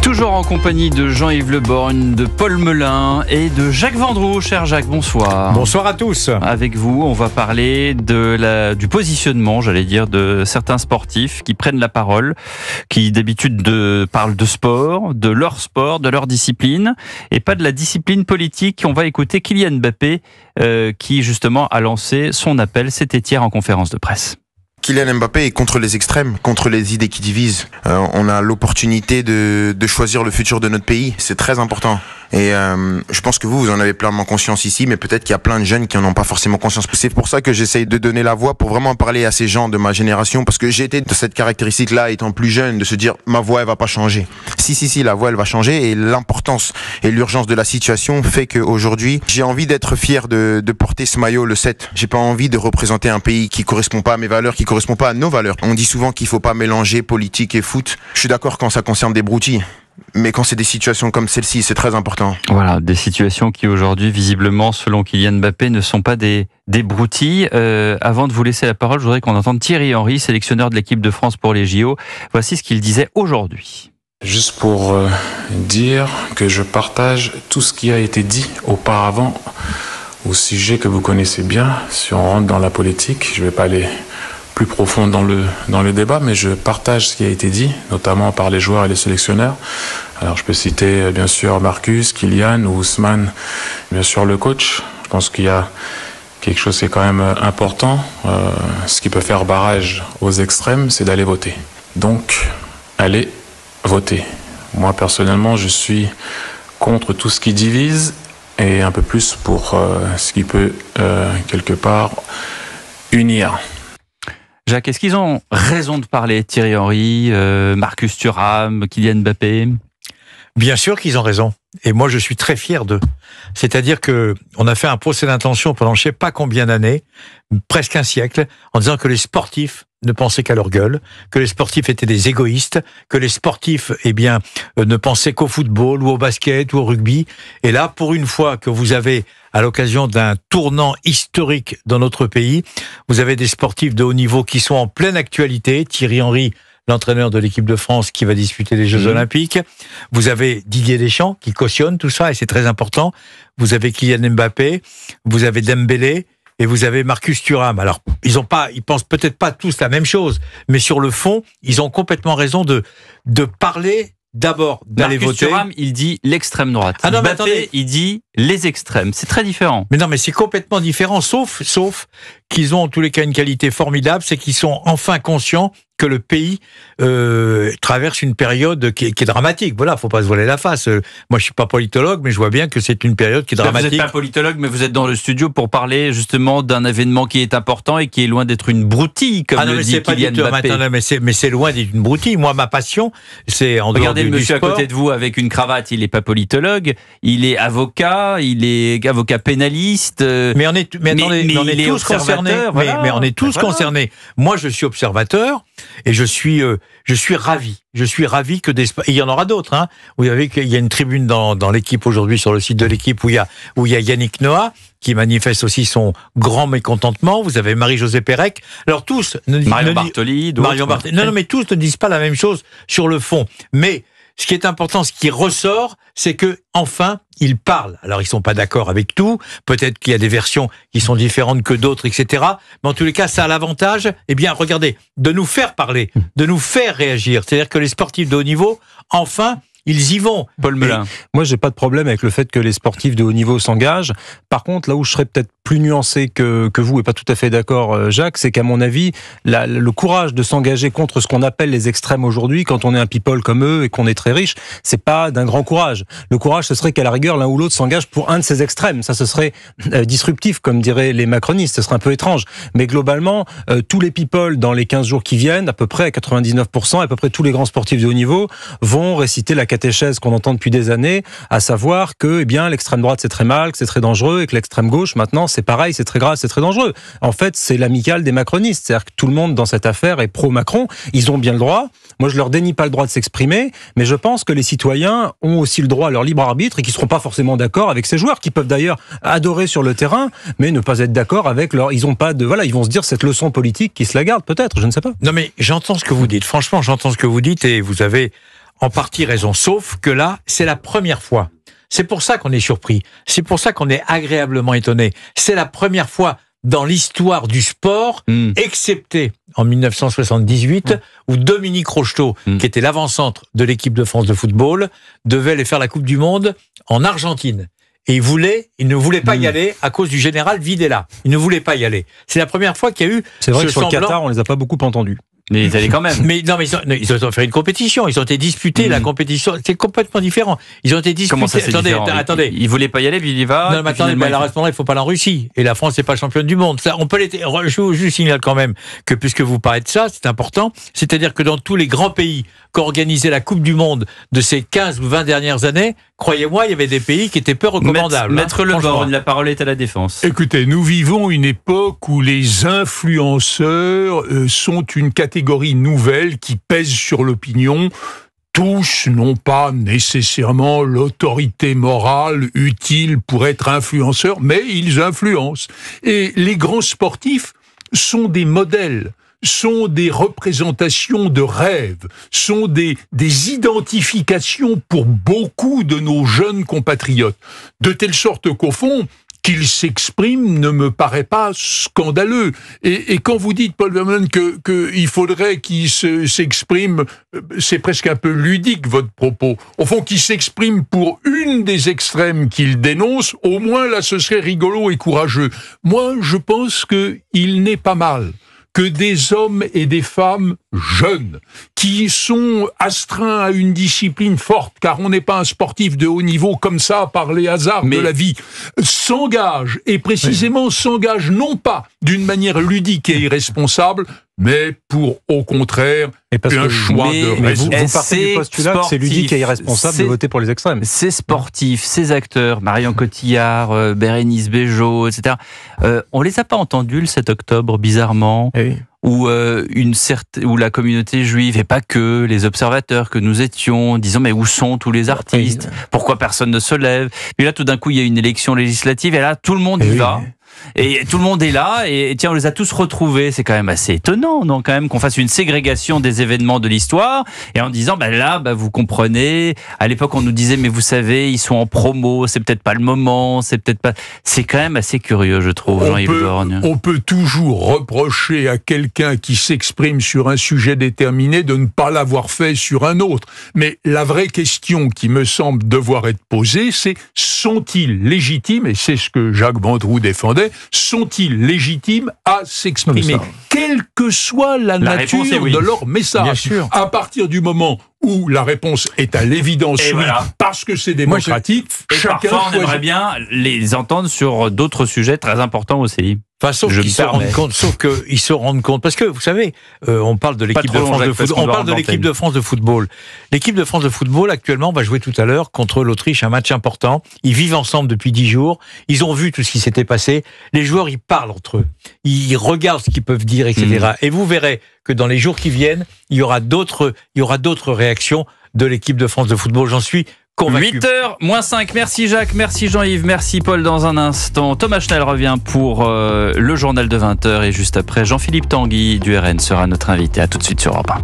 Toujours en compagnie de Jean-Yves Le Borgne, de Paul Melun et de Jacques Vendroux. Cher Jacques, bonsoir. Bonsoir à tous. Avec vous, on va parler du positionnement, j'allais dire, de certains sportifs qui prennent la parole, qui d'habitude parlent de sport, de leur discipline, et pas de la discipline politique. On va écouter Kylian Mbappé, qui justement a lancé son appel, c'était hier en conférence de presse. Kylian Mbappé est contre les extrêmes, contre les idées qui divisent. On a l'opportunité de choisir le futur de notre pays, c'est très important. Et je pense que vous en avez pleinement conscience ici, mais peut-être qu'il y a plein de jeunes qui en ont pas forcément conscience. C'est pour ça que j'essaye de donner la voix pour vraiment parler à ces gens de ma génération, parce que j'ai été de cette caractéristique-là étant plus jeune, de se dire ma voix elle va pas changer. Si, la voix elle va changer, et l'importance et l'urgence de la situation fait qu'aujourd'hui j'ai envie d'être fier de porter ce maillot le 7. J'ai pas envie de représenter un pays qui correspond pas à mes valeurs, qui correspond pas à nos valeurs. On dit souvent qu'il faut pas mélanger politique et foot. Je suis d'accord quand ça concerne des broutilles. Mais quand c'est des situations comme celle-ci, c'est très important. Voilà, des situations qui aujourd'hui, visiblement, selon Kylian Mbappé, ne sont pas des broutilles. Avant de vous laisser la parole, je voudrais qu'on entende Thierry Henry, sélectionneur de l'équipe de France pour les JO. Voici ce qu'il disait aujourd'hui. Juste pour dire que je partage tout ce qui a été dit auparavant au sujet que vous connaissez bien. Si on rentre dans la politique, je ne vais pas aller plus profond dans le débat, mais je partage ce qui a été dit, notamment par les joueurs et les sélectionneurs. Alors je peux citer bien sûr Marcus, Kylian ou Ousmane, bien sûr le coach. Je pense qu'il y a quelque chose qui est quand même important. Ce qui peut faire barrage aux extrêmes, c'est d'aller voter. Donc, allez voter. Moi personnellement, je suis contre tout ce qui divise et un peu plus pour ce qui peut quelque part unir. Jacques, est-ce qu'ils ont raison de parler, Thierry Henry, Marcus Thuram, Kylian Mbappé ? Bien sûr qu'ils ont raison. Et moi, je suis très fier d'eux. C'est-à-dire que on a fait un procès d'intention pendant je sais pas combien d'années, presque un siècle, en disant que les sportifs ne pensaient qu'à leur gueule, que les sportifs étaient des égoïstes, que les sportifs, ne pensaient qu'au football ou au basket ou au rugby. Et là, pour une fois que vous avez, à l'occasion d'un tournant historique dans notre pays, vous avez des sportifs de haut niveau qui sont en pleine actualité. Thierry Henry, l'entraîneur de l'équipe de France qui va disputer les Jeux Olympiques. Vous avez Didier Deschamps qui cautionne tout ça et c'est très important. Vous avez Kylian Mbappé, vous avez Dembélé et vous avez Marcus Thuram. Alors, ils pensent peut-être pas tous la même chose, mais sur le fond, ils ont complètement raison de parler d'abord d'aller voter. Marcus Thuram, il dit l'extrême droite. Ah non, mais Mbappé, attendez. il dit les extrêmes. C'est très différent. Mais non, mais c'est complètement différent, sauf qu'ils ont en tous les cas une qualité formidable, c'est qu'ils sont enfin conscients que le pays traverse une période qui est dramatique. Voilà, faut pas se voiler la face. Moi, je suis pas politologue, mais je vois bien que c'est une période qui est dramatique. Vous n'êtes pas politologue, mais vous êtes dans le studio pour parler justement d'un événement qui est important et qui est loin d'être une broutille, comme le dit Kylian Mbappé. Mais c'est loin d'être une broutille. Moi, ma passion, c'est en dehors Regardez le monsieur du sport. à côté de vous avec une cravate, il n'est pas politologue, il est avocat, il est avocat pénaliste. Mais on est tous concernés. Voilà. Mais on est tous concernés. Moi, je suis observateur et je suis ravi. Je suis ravi que et il y en aura d'autres. Hein. Vous savez qu'il y a une tribune dans l'équipe aujourd'hui, sur le site de l'équipe, où il y a Yannick Noah qui manifeste aussi son grand mécontentement. Vous avez Marie-Josée Pérec. Alors tous Marion Bartoli, non, mais tous ne disent pas la même chose sur le fond. Mais ce qui est important, ce qui ressort, c'est que enfin ils parlent. Alors ils sont pas d'accord avec tout. Peut-être qu'il y a des versions qui sont différentes que d'autres, etc. Mais en tous les cas, ça a l'avantage, regardez, de nous faire parler, de nous faire réagir. C'est-à-dire que les sportifs de haut niveau, enfin, ils y vont. Paul Melun. Moi, j'ai pas de problème avec le fait que les sportifs de haut niveau s'engagent. Par contre, là où je serais peut-être plus nuancé que vous, et pas tout à fait d'accord, Jacques, c'est qu'à mon avis, le courage de s'engager contre ce qu'on appelle les extrêmes aujourd'hui, quand on est un people comme eux et qu'on est très riche, c'est pas d'un grand courage. Le courage, ce serait qu'à la rigueur, l'un ou l'autre s'engage pour un de ces extrêmes. Ça, ce serait disruptif, comme diraient les macronistes. Ce serait un peu étrange. Mais globalement, tous les people, dans les 15 jours qui viennent, à peu près à 99%, à peu près tous les grands sportifs de haut niveau, vont réciter la catéchèse qu'on entend depuis des années, à savoir que l'extrême droite c'est très mal, que c'est très dangereux, et que l'extrême gauche maintenant c'est pareil, c'est très grave, c'est très dangereux. En fait, c'est l'amicale des macronistes, c'est-à-dire que tout le monde dans cette affaire est pro-Macron, ils ont bien le droit. Moi je leur dénie pas le droit de s'exprimer, mais je pense que les citoyens ont aussi le droit à leur libre arbitre et qui seront pas forcément d'accord avec ces joueurs, qui peuvent d'ailleurs adorer sur le terrain, mais ne pas être d'accord avec leur... Ils vont se dire cette leçon politique qui se la garde peut-être, je ne sais pas. Non mais j'entends ce que vous dites, franchement j'entends ce que vous dites et vous avez en partie raison. Sauf que là, c'est la première fois. C'est pour ça qu'on est surpris. C'est pour ça qu'on est agréablement étonné. C'est la première fois dans l'histoire du sport, excepté en 1978, où Dominique Rocheteau, qui était l'avant-centre de l'équipe de France de football, devait aller faire la Coupe du Monde en Argentine. Et il ne voulait pas y aller à cause du général Videla. Il ne voulait pas y aller. C'est la première fois qu'il y a eu C'est vrai que sur le semblant. Qatar, on les a pas beaucoup entendus. Mais ils allaient quand même. Mais ils ont fait une compétition. Ils ont été disputés. La compétition, c'est complètement différent. Ils ont été disputés. Comment ça, c'est différent? Attendez. Il voulait pas y aller, puis il y va. Non, mais attendez, mais la responsable, il faut pas aller en Russie. Et la France n'est pas championne du monde. Ça, on peut je vous signale quand même que puisque vous parlez de ça, c'est important. C'est-à-dire que dans tous les grands pays qui ont organisé la Coupe du Monde de ces 15 ou 20 dernières années, croyez-moi, il y avait des pays qui étaient peu recommandables. Maître Le Borgne, la parole est à la défense. Écoutez, nous vivons une époque où les influenceurs sont une catégorie nouvelle qui pèse sur l'opinion. Tous n'ont pas nécessairement l'autorité morale utile pour être influenceurs, mais ils influencent. Et les grands sportifs sont des modèles, sont des représentations de rêves, sont des identifications pour beaucoup de nos jeunes compatriotes. De telle sorte qu'au fond, qu'il s'exprime ne me paraît pas scandaleux. Et quand vous dites, Paul Vermeulen, qu'il faudrait qu'il s'exprime, c'est presque un peu ludique, votre propos. Au fond, qu'il s'exprime pour une des extrêmes qu'il dénonce, au moins là, ce serait rigolo et courageux. Moi, je pense qu'il n'est pas mal que des hommes et des femmes jeunes, qui sont astreints à une discipline forte, car on n'est pas un sportif de haut niveau comme ça par les hasards de la vie, s'engagent, et précisément s'engagent non pas d'une manière ludique et irresponsable, mais pour, au contraire, un choix de raison. Vous partez du postulat que c'est ludique et irresponsable de voter pour les extrêmes. Ces sportifs, ces acteurs, Marion Cotillard, Bérénice Bejo, etc., on les a pas entendus le 7 octobre, bizarrement, où la communauté juive, et pas que, les observateurs que nous étions, disant mais où sont tous les artistes ? Pourquoi personne ne se lève ? Puis là, tout d'un coup, il y a une élection législative, et là, tout le monde y va. Et tout le monde est là, et tiens, on les a tous retrouvés. C'est quand même assez étonnant, non, quand même, qu'on fasse une ségrégation des événements de l'histoire, et en disant, vous comprenez, à l'époque, on nous disait, mais vous savez, ils sont en promo, c'est peut-être pas le moment, c'est quand même assez curieux, je trouve, Jean-Yves Borgne. On peut toujours reprocher à quelqu'un qui s'exprime sur un sujet déterminé de ne pas l'avoir fait sur un autre. Mais la vraie question qui me semble devoir être posée, c'est, sont-ils légitimes, et c'est ce que Jacques Vendroux défendait, sont-ils légitimes à s'exprimer, quelle que soit la nature de leur message. Bien sûr. À partir du moment où la réponse est à l'évidence oui, parce que c'est démocratique, chacun parfois on aimerait bien les entendre sur d'autres sujets très importants aussi. Enfin, sauf qu'ils se rendent compte, parce que vous savez, on parle de l'équipe de France de football. On parle de l'équipe de France de football. L'équipe de France de football actuellement va jouer tout à l'heure contre l'Autriche, un match important. Ils vivent ensemble depuis 10 jours. Ils ont vu tout ce qui s'était passé. Les joueurs, ils parlent entre eux. Ils regardent ce qu'ils peuvent dire, etc. Et vous verrez que dans les jours qui viennent, il y aura d'autres réactions de l'équipe de France de football. J'en suis convaincu. 8h-5. Merci Jacques, merci Jean-Yves, merci Paul. Dans un instant, Thomas Schnell revient pour le journal de 20h, et juste après, Jean-Philippe Tanguy du RN sera notre invité. À tout de suite sur Europe 1.